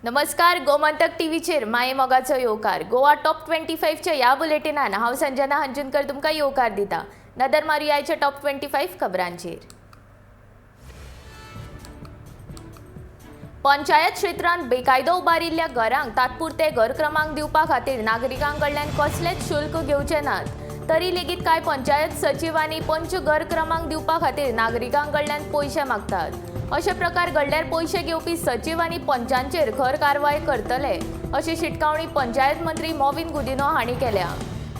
नमस्कार गोमंतक टीव्हीचेर माये मोगाचो येवकार गोवा टॉप 25 च्या ह्या बुलेटिनान हांव संजना हंजुनकर तुमकां येवकार दिता। नदर मारूया आयच्या टॉप 25 खबरांचेर। पंचायत क्षेत्रांत बेकायदो उबारिल्ल्या घरांक तात्पुरते घर क्रमांक दिवपा खातीर नागरिकांकडल्यान कसलेच शुल्क घेवचे नात। तरी लेगीत कांय पंचायत सचिवांनी पंच घर क्रमांक दिवपा खातीर नागरिकांकडल्यान पयशे मागतात। अशे प्रकार घडल्यार पयशे घेवपी सचिव आनी पंचांचेर खर कारवाय करतले अशी शिटकावणी पंचायत मंत्री मोविन गुदिनो हांणी केल्या।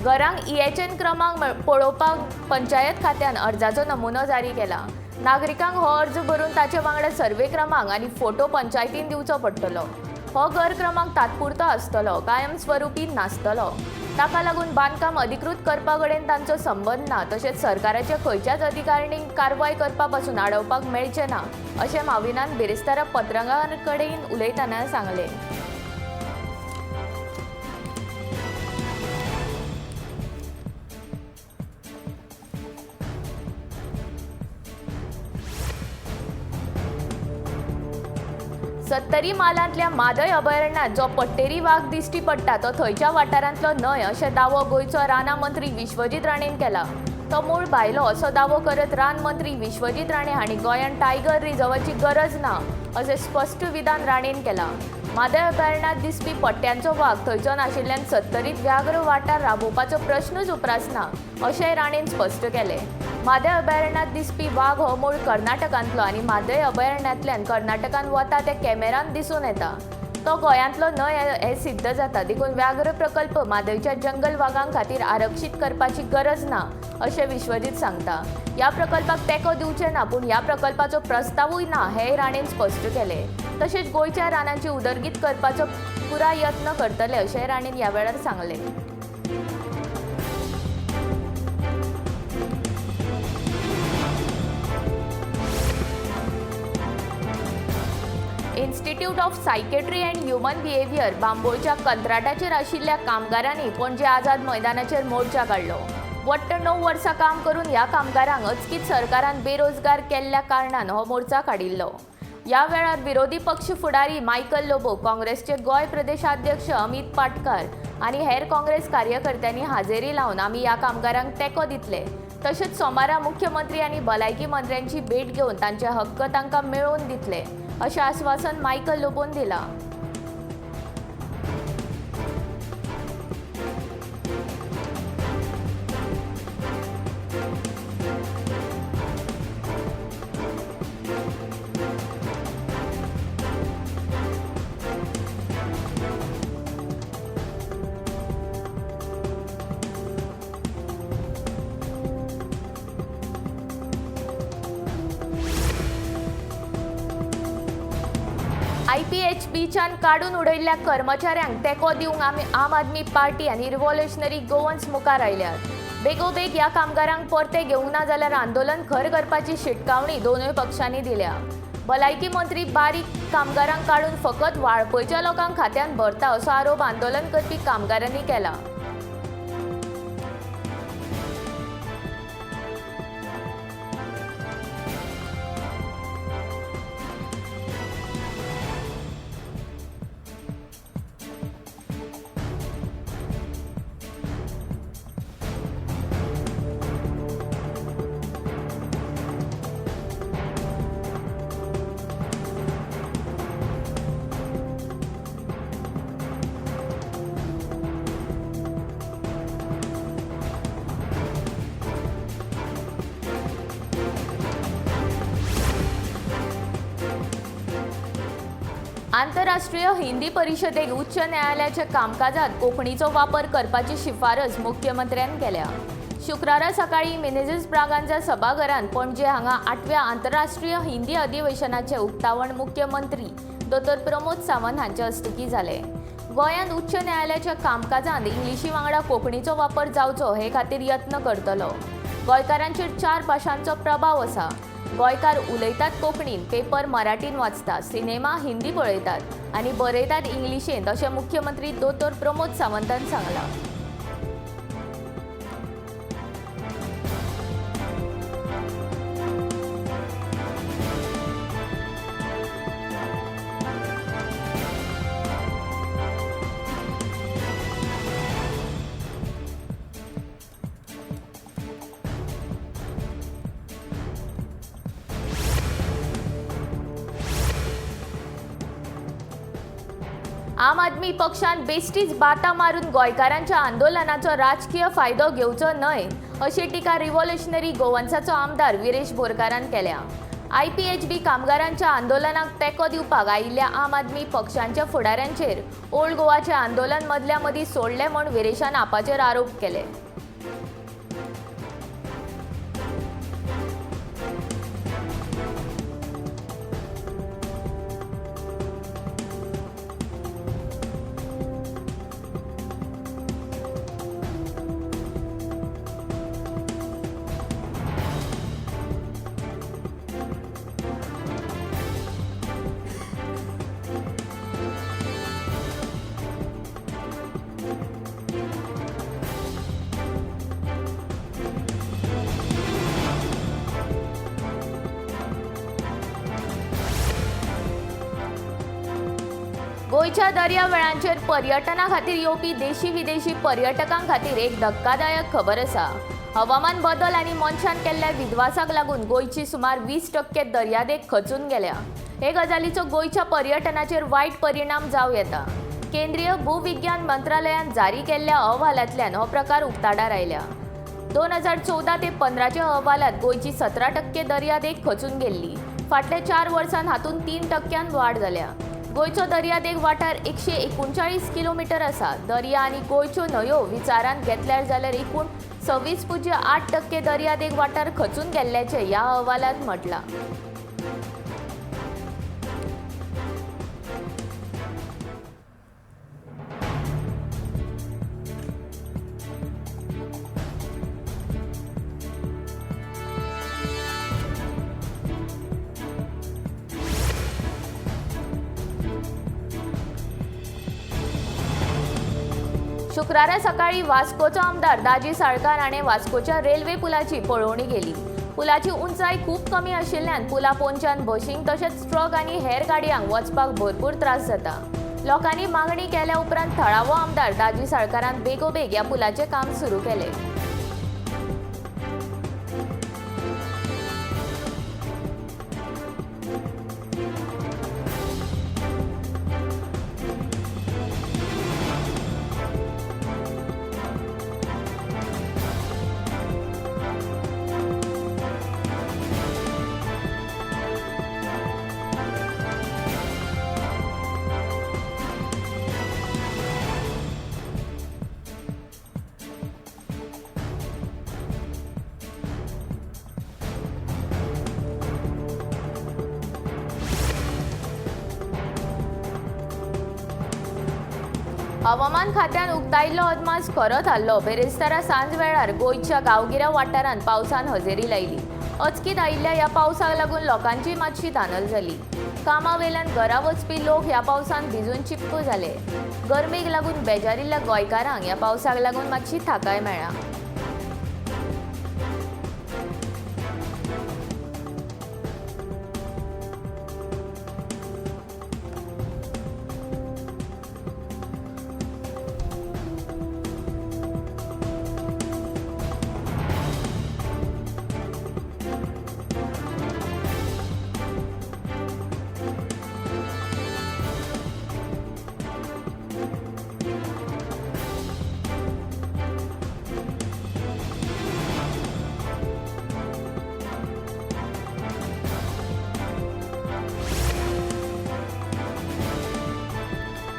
घरांक EHN क्रमांक पळोवपाक पंचायत खात्यान अर्जाचो नमुनो जारी केला। नागरिकांक हो अर्ज भरून ताचे वांगडा सर्वे क्रमांक आनी फोटो पंचायतीन दिवचो पडटलो। हो घर क्रमांक तात्पुरतो आसतलो, कायमस्वरुपी नासतलो। ताका लागून बांदकाम अधिकृत करपा कडेन तांचो संबंध ना, तशेंच सरकाराच्या खंयच्याच अधिकाऱ्यांक कारवाय करपा पासून आडोवपाक मेळचें ना अशें माविनान बेरेस्तारा पत्रकारां कडेन उलयतना सांगलें। सत्तरी मालांतल्या मादय अभयारण्यात जो पट्टेरी वाघ दिश्टी पडटा तो थंयच्या वाठारांतलो न्हय अशें दावो गोंयचो राना मंत्री विश्वजीत राणेन केला। तो मूळ भायलो असो दावो करत रान मंत्री विश्वजीत राणे हांणी गोंयांत टायगर रिझर्वाची गरज ना अशें स्पश्ट विधान राणेन केलां। मादय अभयारण्यात दिसपी पट्ट्यांचो वाघ थंयचो नाशिल्ल्यान सत्तरीत व्याघ्र वाठार राबोवपाचो प्रश्नच उप्रासना अशेंय राणेन स्पश्ट केलें। मादय अभयारण्यात दिसपी वाघ हो मूळ कर्नाटकांतलो आनी मादय अभयारण्यांतल्यान कर्नाटकांत वता ते कॅमेरान दिसून येता। तो गोंयांतलो न्हय हें सिद्ध जाता, देखून व्याघ्र प्रकल्प मादयच्या जंगल वाघां खातीर आरक्षीत करपाची गरज ना अशें विश्वजीत सांगता। ह्या प्रकल्पाक तेंको दिवचे ना, पूण ह्या प्रकल्पाचो प्रस्तावूय ना हेंय राणेन स्पश्ट केलें। तशेंच गोंयच्या रानांची उदरगीत करपाचो पुराय यत्न करतले अशेंय राणेन ह्या वेळार सांगलें। Institute of psychiatry and human behaviour बांबोळच्या कंत्राटाचेर आशिल्ल्या कामगारांनी पणजे आझाद मैदानाचेर मोर्चा काडलो। वट्ट 9 वर्सां काम करून ह्या कामगारांक अचकीत सरकारान बेरोजगार केल्ल्या कारणान हो मोर्चा काडिल्लो। ह्या वेळार विरोधी पक्ष फुडारी मायकल लोबो, काँग्रेसचे गोंय प्रदेशाध्यक्ष अमित पाटकार आनी हेर काँग्रेस कार्यकर्त्यांनी हाजेरी लावन आमी ह्या कामगारांक तेंको दितले। तशेंच सोमारा मुख्यमंत्री आनी भलायकी मंत्र्यांची भेट घेवन तांचे हक्क तांकां मेळोवन दितले अशें आश्वासन मायकल लोबोन दिलां। IPHBच्यान काडून उडयल्ल्या कर्मचाऱ्यांक तेंको दिवंक आम आदमी पार्टी आनी रिव्होल्युशनरी गोवन्स मुखार आयल्यात। बेगोबेग ह्या कामगारांक परते घेवंक ना जाल्यार आंदोलन खर करपाची शिटकावणी दोनूय पक्षांनी दिल्या। भलायकी मंत्री बारीक कामगारांक काडून फकत वाळपयच्या लोकांक खात्यान भरता असो आरोप आंदोलन करपी कामगारांनी केला। आंतरराष्ट्रीय हिंदी परिशदेक उच्च न्यायालयाच्या कामकाजात कोंकणीचो वापर करपाची शिफारस मुख्यमंत्र्यान केल्या। शुक्रारा सकाळी मिनेझिस ब्रागांजा सभाघरांत पणजे हांगा 8व्या आंतरराष्ट्रीय हिंदी अधिवेशनाचे उक्तावण मुख्यमंत्री डॉ प्रमोद सावंत हांच्या हस्तुकीं जालें। गोंयांत उच्च न्यायालयाच्या कामकाजांत इंग्लिशी वांगडा कोंकणीचो वापर जावचो हे खातीर यत्न करतलो। गोंयकारांचेर 4 भाशांचो प्रभाव आसा। गोंयकार उलयतात कोंकणीन, पेपर मराठीन वाचतात, सिनेमा हिंदी पळयतात आनी बरयतात इंग्लिशींत अशें मुख्यमंत्री डॉ प्रमोद सावंतान सांगलां। आम आदमी पक्षान बेश्टीच बाता मारून गोंयकारांच्या आंदोलनाचो राजकीय फायदो घेवचो न्हय अशी टिका रिव्होल्युशनरी गोवन्साचो आमदार विरेश बोरकारान केल्या। IPHB कामगारांच्या आंदोलनाक तेंको दिवपाक आयिल्ल्या आम आदमी पक्षांच्या फुडाऱ्यांचेर ओल्ड गोवाचे आंदोलन मदल्या मदीं सोडले म्हूण विरेशान आपाचेर आरोप केले। गोयच्या दर्यावेळांचेर पर्यटना खातीर येवपी देशी विदेशी पर्यटकां खातीर एक धक्कादायक खबर आसा। हवामान बदल आनी मनशान केल्ल्या विध्वासाक लागून गोयची सुमार 20% दर्यादेग खचून गेल्या। हे गजालीचो गोयच्या पर्यटनाचेर वायट परिणाम जावं येता। केंद्रीय भूविज्ञान मंत्रालयान जारी केल्ल्या अहवालांतल्यान हो प्रकार उक्ताडार आयल्या। 2014 ते 15च्या अहवालांत गोयची 17% दर्यादेग खचून गेल्ली। फाटल्या 4 वर्सांत हातूंत 3% वाड जाल्या। गोयचो दर्यादेग वाठार 139 किलोमीटर आसा। दर्या आनी गोयच्यो न्हंयो विचारांत घेतल्यार जाल्यार एकूण 26.8% दर्यादेग वाठार खचून गेल्ल्याचें ह्या अहवालांत म्हटलां। शुक्रारा सकाळी वास्कोचो आमदार दाजी साळकार हाणें वास्कोच्या रेल्वे पुलाची पळोवणी केली। पुलाची उंचाय खूब कमी आशिल्ल्यान पुला पोंदच्यान बशींक तशेंच ट्रक आनी हेर गाडयांक वचपाक भरपूर त्रास जाता। लोकांनी मागणी केल्या उपरांत थळावो आमदार दाजी साळकारान बेगोबेग ह्या पुलाचें काम सुरू केलें। हवामान खात्यान उक्तायिल्लो अदमास खरो थारलो। बेरेस्तारा सांज वेळार गोंयच्या गांवगिऱ्या वाठारांत पावसान हजेरी लायली। अचकीत आयिल्ल्या ह्या पावसाक लागून लोकांची मातशी धानल जाली। कामावेल्यान घरा वचपी लोक ह्या पावसान भिजून चिप्प जाले। गरमेक लागून बेजारिल्ल्या गोंयकारांक ह्या पावसाक लागून मातशी थाकाय मेळ्ळा।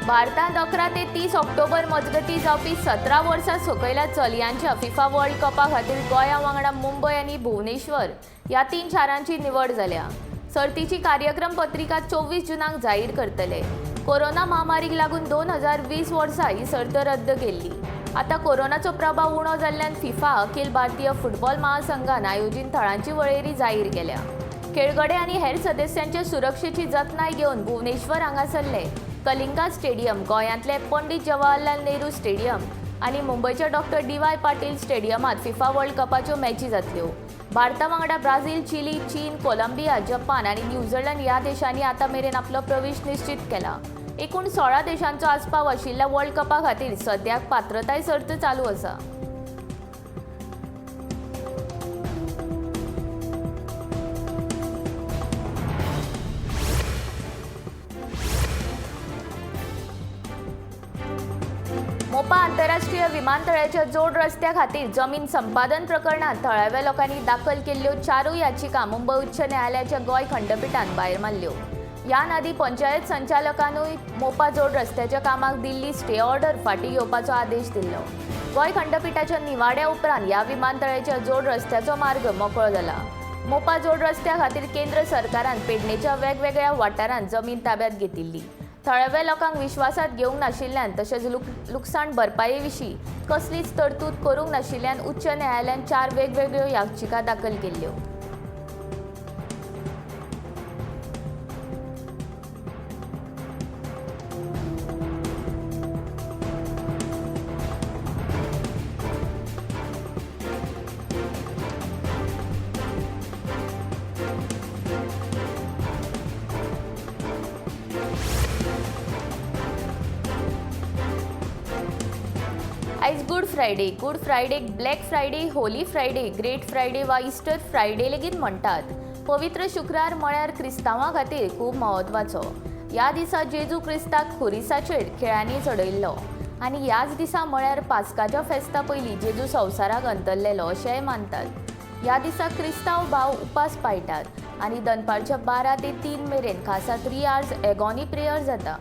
भारतांत 11 ते 30 ऑक्टोबर मजगतीं जावपी 17 वर्सां सकयल्या चलयांच्या फिफा वर्ल्ड कपा खातीर गोंया वांगडा मुंबय आनी भुवनेश्वर ह्या 3 शारांची निवड जाल्या। सर्तीची कार्यक्रम पत्रिका 24 जूनाक जाहीर करतले। कोरोना महामारीक लागून 2020 वर्सा ही सर्त रद्द केल्ली। आतां कोरोनाचो प्रभाव उणो जाल्ल्यान फिफा अखिल भारतीय फुटबॉल महासंघान आयोजीत थळांची वळेरी जाहीर केल्या। खेळगडे आनी हेर सदस्यांचे सुरक्षेची जतनाय घेवन भुवनेश्वर हांगासरले कलिंगा स्टेडियम, गोंयांतले पंडित जवाहरलाल नेहरू स्टेडियम आनी मुंबयच्या डॉक्टर DY पाटील स्टेडियमात फिफा वर्ल्ड कपाच्यो मॅची जातल्यो। भारता वांगडा ब्राझील, चिली, चीन, कोलंबिया, जपान आनी न्यूझीलंड ह्या देशांनी आतां मेरेन आपलो प्रवेश निश्चित केला। एकूण 16 देशांचो आस्पाव आशिल्ल्या वर्ल्ड कपा खातीर सद्याक पात्रताय सर्त चालू आसा। आंतरराष्ट्रीय विमानतळाच्या जोड रस्त्या खातीर जमीन संपादन प्रकरणात थळाव्या लोकांनी दाखल केल्ल्यो 4 याचिका मुंबय उच्च न्यायालयाच्या गोंय खंडपीठान भायर मारल्यो. ह्या आदी पंचायत संचालकांनूय मोपा जोड रस्त्याच्या कामाक दिल्ली स्टे ऑर्डर फाटीं घेवपाचो आदेश दिल्लो. गोंय खंडपीठाच्या निवाड्या उपरांत ह्या विमानतळाच्या जोड रस्त्याचो मार्ग मोकळो जाला. मोपा जोड रस्त्या खातीर केंद्र सरकारान पेडणेच्या वेगवेगळ्या वाठारांत जमीन ताब्यात घेतिल्ली. थळाव्या लोकांक विश्वासात घेवंक नाशिल्ल्यान तशेंच लुकसाण भरपाये विशीं कसलीच तरतूद करूंक नाशिल्ल्यान उच्च न्यायालयान 4 वेगवेगळ्यो याचिका दाखल केल्ल्यो. आयज good Friday, black Friday, Holy Friday, great Friday वा इस्टर फ्रायडे लेगीत म्हणटात. पवित्र शुक्रार म्हळ्यार क्रिस्तांवां खातीर खूब म्हत्वाचो. ह्या दिसा जेजू क्रिस्ताक खुरिसाचेर खेळांनी चडयल्लो आनी ह्याच दिसा म्हळ्यार पास्काच्या फेस्ता पयलीं जेजू संवसाराक अंतरलेलो अशेंय मानतात. ह्या दिसा क्रिस्तांव भाव उपास पाळटात आनी दनपारच्या 12 ते 3 मेरेन खासा 3 hours एगोनी प्रेयर जाता.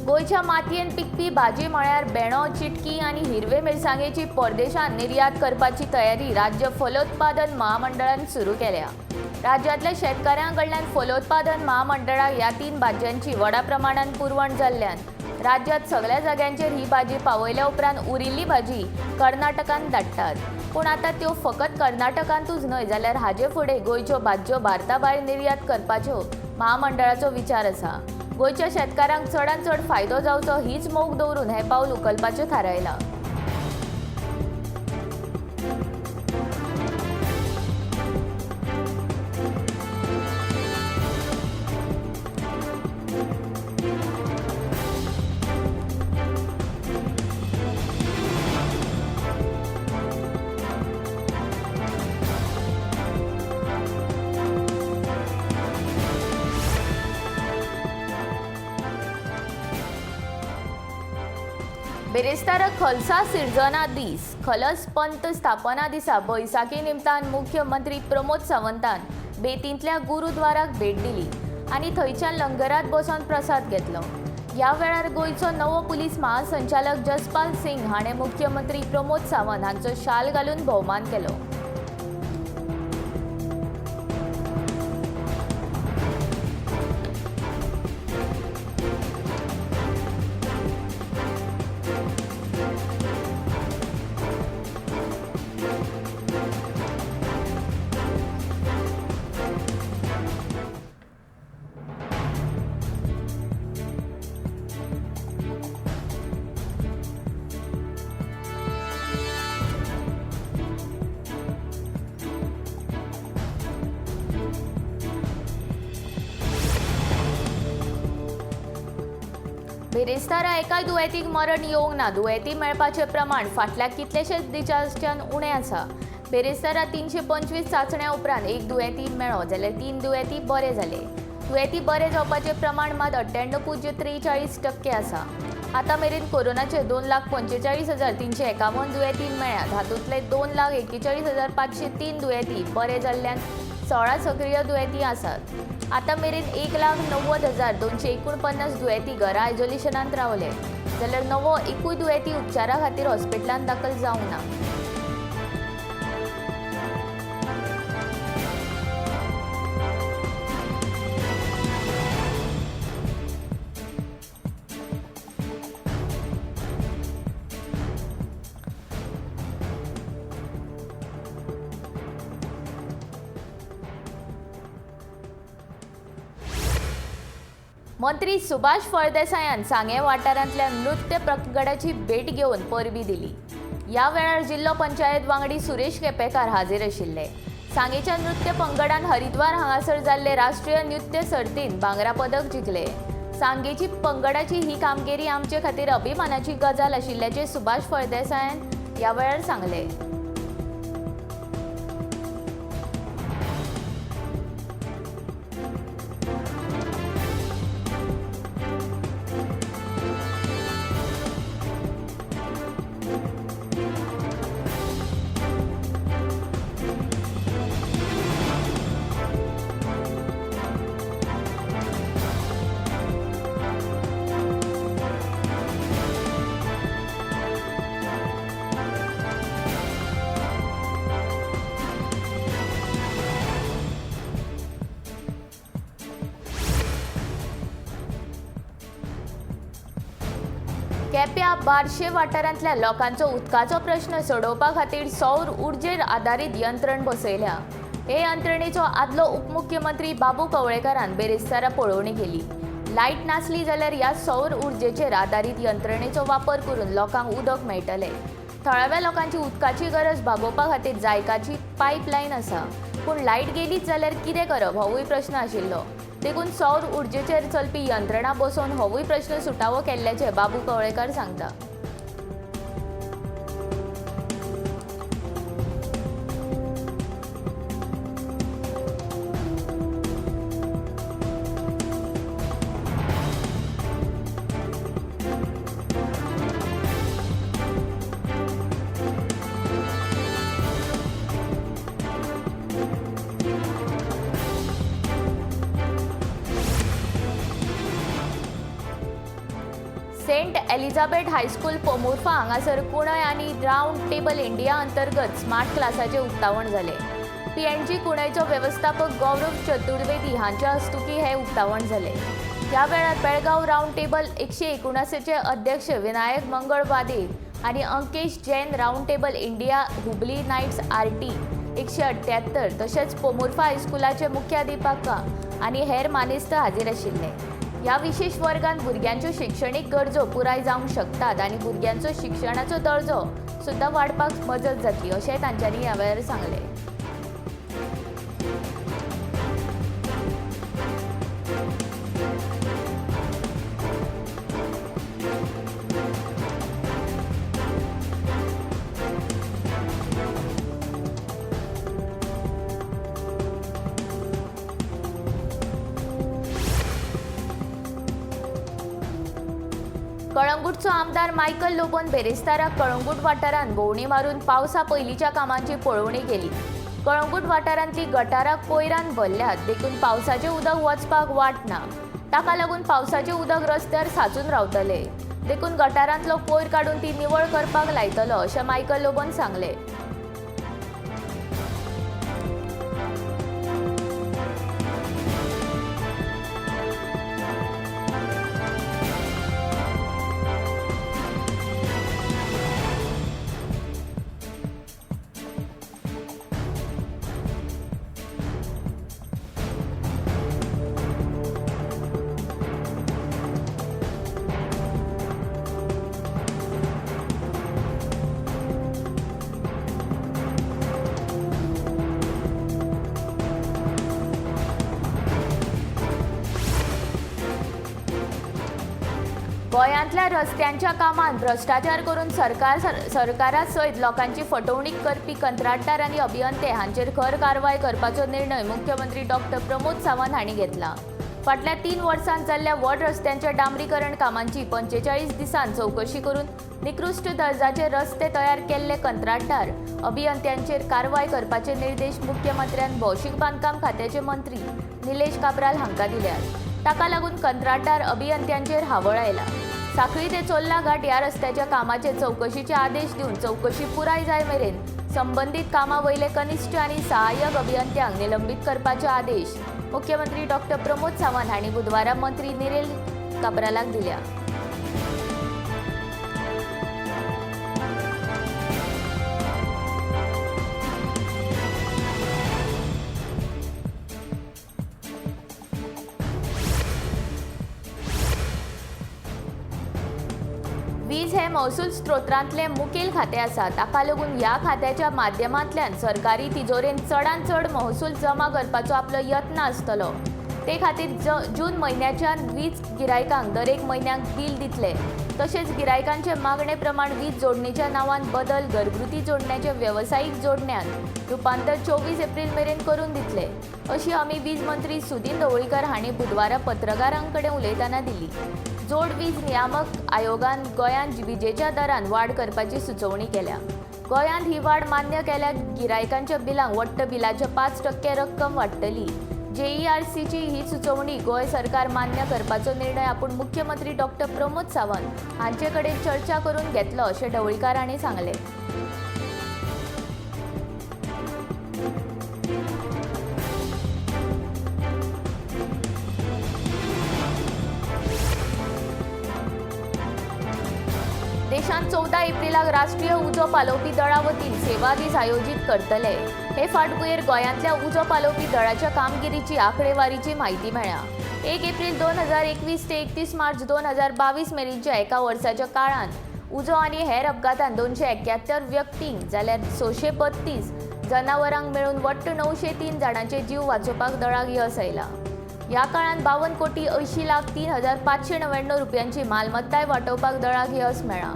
गोंयच्या मातयेन पिकपी भाजी म्हळ्यार भेंडो, चिटकी आनी हिरवे मिरसांगेची परदेशांत निर्यात करपाची तयारी राज्य फलोत्पादन महामंडळान सुरू केल्या. राज्यांतल्या शेतकाऱ्यां कडल्यान फलोत्पादन महामंडळाक ह्या 3 भाजयांची व्हडा प्रमाणात पुरवण जाल्ल्यान राज्यांत सगळ्या जाग्यांचेर ही भाजी पावयल्या उपरांत उरिल्ली भाजी कर्नाटकांत धाडटात. पूण आतां त्यो फकत कर्नाटकांतूच न्हय जाल्यार हाचे फुडें गोंयच्यो भाजयो भारता भायर निर्यात करपाच्यो महामंडळाचो विचार आसा. गोंयच्या शेतकारांक चडांत चड फायदो जावचो हीच मोख दवरून हें पावल उखलपाचें थारायलां. बेरेस्तार खलसा सिर्जना दीस खलस पंत स्थापना दिसा बैसाकी निमतान मुख्यमंत्री प्रमोद सावंतान बेतींतल्या गुरुद्वाराक भेट दिली आनी थंयच्या लंगरात बसून प्रसाद घेतलो. ह्या वेळार गोंयचो नवो पुलीस महासंचालक जसपाल सिंग हाणें मुख्यमंत्री प्रमोद सावंत हांचो शाल घालून भोवमान केलो. बेरेस्तारा एकाय दुयेंतीक मरण येवंक ना. दुयेंती मेळपाचें प्रमाण फाटल्या कितलेशेच दिसांच्यान उणें आसा. बेरेस्तारा 325 चांचण्या उपरांत एक दुयेंती मेळ्ळो जाल्यार 3 दुयेंती बरे जाले. दुयेंती बरे जावपाचें प्रमाण मात 98.43% आसा. आतां मेरेन कोरोनाचे 2,45,351 दुयेंती मेळ्ळ्यात. हातूंतले 2,41,503 दुयेंती बरे जाल्ल्यान 16 सक्रीय दुयेंती आसात. आतां मेरेन 1,90,249 दुयेंती घरा आयसोलेशनांत रावले जाल्यार नवो एकूय दुयेंती उपचारा खातीर हॉस्पिटलांत दाखल जावंक ना. मंत्री सुभाष फळदेसायान सांगे वाठारांतल्या नृत्य प्रकरणाची भेट घेवन परबी दिली। या वेळार जिल्लो पंचायत वांगडी सुरेश केपेकार हाजीर आशिल्ले। सांगेच्या नृत्य पंगडान हरिद्वार हांगासर जाल्ले राष्ट्रीय नृत्य सर्तींत भांगरा पदक जिखले। सांगेची पंगडाची ही कामगिरी आमचे खातीर अभिमानाची गजाल आशिल्ल्याचे सुभाष फळदेसायान या वेळार सांगले। केप्यां बार्शे वाठारांतल्या लोकांचो उदकाचो प्रश्न सोडोवपा खातीर सौर उर्जेर आधारीत यंत्रण बसयल्या। हे यंत्रणेचो आदलो उपमुख्यमंत्री बाबू कवळेकरान बेरेस्तारा पळोवणी केली। लायट नासली जाल्यार ह्या सौर उर्जेचेर आधारीत यंत्रणेचो वापर करून लोकांक उदक मेळटले। थळाव्या लोकांची उदकाची गरज भागोवपा खातीर जायकाची पायपलायन आसा, पूण लायट गेलीच जाल्यार कितें करप होवूय प्रश्न आशिल्लो। देखून सौर उर्जेचेर चलपी यंत्रणा बसोवन होवूय प्रश्न सुटावो केल्ल्याचे बाबू कवळेकर सांगता। सेंट एलिझाबेथ हायस्कूल पोमुर्फा हांगासर कुणय आनी राउंड टेबल इंडिया अंतर्गत स्मार्ट क्लासाचे उक्तावण जाले। पीएनजी कुणयचो व्यवस्थापक गौरव चतुर्वेदी हांच्या हस्तुकी हे उक्तावण जाले। ह्या वेळार बेळगांव राउंड टेबल 179 चे अध्यक्ष विनायक मंगळ वादे आनी Ankesh Jain round table India Hubli knights RT 178 तशेंच पोमुर्फा हायस्कुलाचे मुख्याध्यापका आनी हेर मानेस्त हाजीर आशिल्ले। ह्या विशेष वर्गांत भुरग्यांच्यो शिक्षणीक गरजो पुराय जावंक शकतात आनी भुरग्यांचो शिक्षणाचो दर्जो सुद्दां वाडपाक मजत जातली अशें तांच्यांनी ह्या वेळार सांगलें। कळंगूटचो आमदार मायकल लोबोन बेरेस्ताराक कळंगूट वाठारांत भोंवडी मारून पावसा पयलींच्या कामांची पळोवणी केली। कळंगूट वाठारांतली गटारां कोयरान भरल्यात, देखून पावसाचें उदक वचपाक वाट ना। ताका लागून पावसाचें उदक रस्त्यार सांचून रावतलें, देखून गटारांतलो कोयर काडून ती निवळ करपाक लायतलो अशें मायकल लोबोन सांगलें। गोंयांतल्या रस्त्यांच्या कामांत भ्रश्टाचार करून सरकारा सयत लोकांची फटवणूक करपी कंत्राटदार आनी अभियंते हांचेर खर कारवाय करपाचो निर्णय मुख्यमंत्री डॉक्टर प्रमोद सावंत हांणी घेतला। फाटल्या 3 वर्सांत जाल्ल्या व्हड रस्त्यांच्या डांबरीकरण कामांची 45 दिसांत चवकशी करून निकृश्ट दर्जाचे रस्ते तयार केल्ले कंत्राटदार अभियंत्यांचेर कारवाय करपाचे निर्देश मुख्यमंत्र्यान भौशीक बांदकाम खात्याचे मंत्री निलेश काब्राल हांकां दिल्यात। ताका लागून कंत्राटदार अभियंत्यांचेर हावळ आयला। साखळी ते चोल्ला घाट ह्या रस्त्याच्या कामाचे चवकशीचे आदेश दिवन चवकशी पुराय जाय मेरेन संबंधित कामा वयले कनिश्ठ आनी सहाय्यक अभियंत्यांक निलंबित करपाचे आदेश मुख्यमंत्री डॉक्टर प्रमोद सावंत हांणी बुधवारा मंत्री निलेश काब्रालाक दिल्या। महसूल स्त्रोतांतले मुखेल खातें आसा, ताका लागून ह्या खात्याच्या माध्यमांतल्यान सरकारी तिजोरेन चडांत चड महसूल जमा करपाचो आपलो यत्न आसतलो। ते खातीर जून म्हयन्याच्यान वीज गिरायकांक दर एक म्हयन्याक बील दितले। तशेंच गिरायकांचे मागणे प्रमाण वीज जोडणीच्या नांवान बदल घरगुती जोडण्याचे वेवसायीक जोडण्यात रुपांतर 24 एप्रिल मेरेन करून दितले, अशी हमी वीज मंत्री सुदीन ढवळीकर हांणी बुधवारा पत्रकारांक कडेन उलयतना दिली। जोड वीज नियामक आयोगान गोंयांत विजेच्या दरांत वाड करपाची सुचोवणी केल्या। गोंयांत ही वाड मान्य केल्यार गिरायकांच्या बिलांक वट्ट बिलाचे 5% रक्कम वाडटली। JERCची ही सुचोवणी गोंय सरकार मान्य करपाचो निर्णय आपूण मुख्यमंत्री डॉ. प्रमोद सावंत हांचे कडेन चर्चा करून घेतलो, अशें ढवळीकर हांणी सांगलें। देशांत 14 एप्रिलाक राष्ट्रीय उजो पालोवपी दळा वतीन सेवा दीस आयोजीत करतले। हे फाटभुंयेर गोंयांतल्या उजो पालोवपी दळाच्या कामगिरीची आंकडेवारीची म्हायती मेळ्ळ्या। 1 एप्रिल 2021 ते 31 मार्च 2022 मेरेनच्या एका वर्साच्या काळांत उजो आनी हेर अपघातांत 271 व्यक्तींक जाल्यार 632 जनावरांक मेळून वट्ट 903 जाणांचे जीव वाचोवपाक दळाक येस आयला। ह्या काळांत 52,80,03,599 रुपयांची मालमत्ताय वांटोवपाक दळाक येस मेळ्ळा।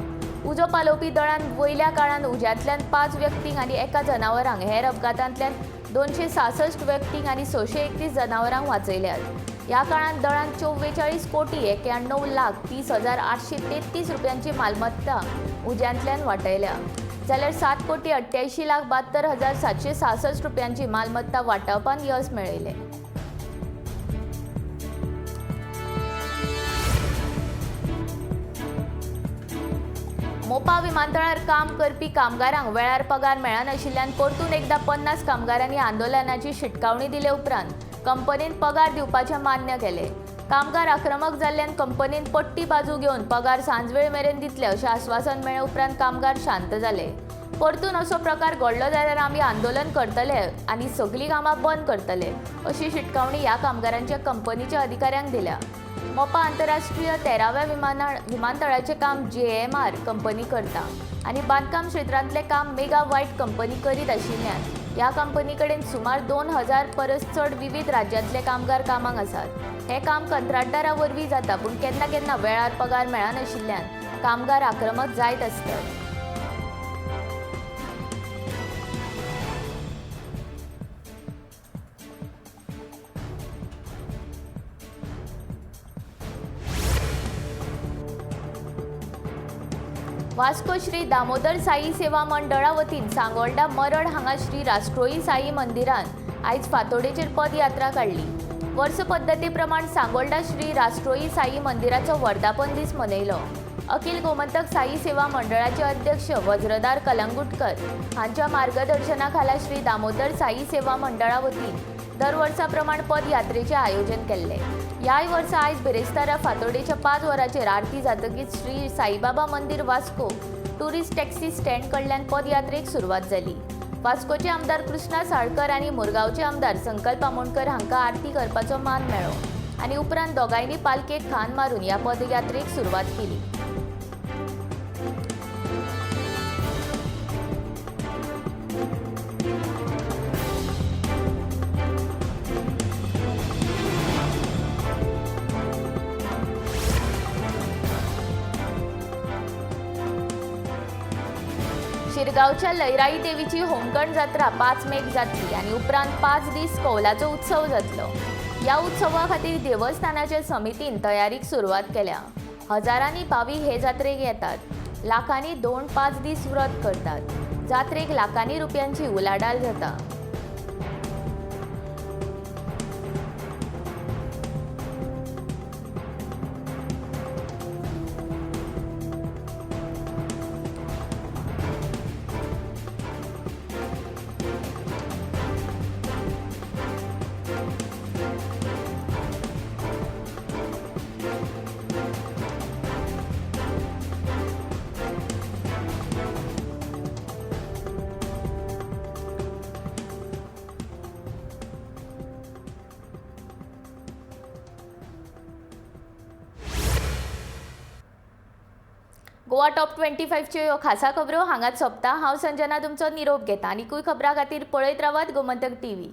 उजो पालोवपी दळान वयल्या काळांत उज्यांतल्यान 5 व्यक्तींक आनी एका जनावरांक, हेर अपघातांतल्यान 266 व्यक्तींक आनी 631 जनावरांक वाचयल्यात। ह्या काळांत दळान 44,91,30,833 रुपयांची मालमत्ता उज्यांतल्यान वांटयल्या, जाल्यार 7,88,72,766 रुपयांची मालमत्ता वांटपान येस मेळयले। मोपा विमानतळार काम करपी कामगारांक वेळार पगार मेळनाशिल्ल्यान परतून एकदा 50 कामगारांनी आंदोलनाची शिटकावणी दिले उपरांत कंपनीन पगार दिवपाचें मान्य केले। कामगार आक्रमक जाल्ल्यान कंपनीन पट्टी बाजू घेवन पगार सांजवेळ मेरेन दितले अशें आश्वासन मेळ्ळे उपरांत कामगार शांत जाले। परतून असो प्रकार घडलो जाल्यार आमी आंदोलन करतले आनी सगळीं कामां बंद करतले, अशी शिटकावणी ह्या कामगारांच्या कंपनीच्या अधिकाऱ्यांक दिल्या। मोपा आंतरराष्ट्रीय 13व्या विमानतळाचें काम JMR कंपनी करता आनी बांदकाम क्षेत्रांतलें काम मेगा वायट कंपनी करीत आशिल्ल्यान ह्या कंपनी कडेन सुमार 2000 परस चड विविध राज्यांतले कामगार कामाक आसात। हे काम कंत्राटदारा वरवीं जाता, पूण केन्ना केन्ना वेळार पगार मेळनाशिल्ल्यान कामगार आक्रमक जायत आसतात। वास्को श्री दामोदर साई सेवा मंडळा वतीन सांगोळडा मरड हांगा श्री राष्ट्रोई साई मंदिरान आयज फांतोडेचेर पदयात्रा काडली। वर्स पद्दती प्रमाण सांगोळडा श्री राष्ट्रोई साई मंदिराचो वर्धापन दीस मनयलो। अखिल गोमंतक साई सेवा मंडळाचे अध्यक्ष वज्रधार कलंगुटकर हांच्या मार्गदर्शना खाला श्री दामोदर साई सेवा मंडळा वतीन दर वर्सा प्रमाण पदयात्रेचे आयोजन केल्ले। ह्याय वर्सा आयज बेरेस्तारा फांतोडेच्या 5 वरांचेर आरती जातकीच श्री साईबाबा मंदिर वास्को टुरिस्ट टॅक्सी स्टँड कडल्यान पदयात्रेक सुरवात जाली। वास्कोचे आमदार कृष्णा साळकर आनी मुरगांवचे आमदार संकल्प आमोणकर हांकां आरती करपाचो मान मेळ्ळो आनी उपरांत दोगांयनी पालखेक खान मारून ह्या पदयात्रेक सुरवात केली। शिरगांवच्या लयराई देवीची होमखंड जात्रा 5 मेक जातली आनी उपरांत 5 दीस कौलाचो उत्सव जातलो। ह्या उत्सवा खातीर देवस्थानाच्या समितीन तयारीक सुरवात केल्या। हजारांनी भाविक हे जात्रेक येतात, लाखांनी 2-5 दीस व्रत करतात। जात्रेक लाखांनी रुपयांची उलाढाल जाता। गोवा टॉप 25च्यो ह्यो खासा खबरो हांगाच सोंपता। हांव संजना तुमचो निरोप घेता। आनीकूय खबरां खातीर पळयत रावात गोमंतक टीव्ही।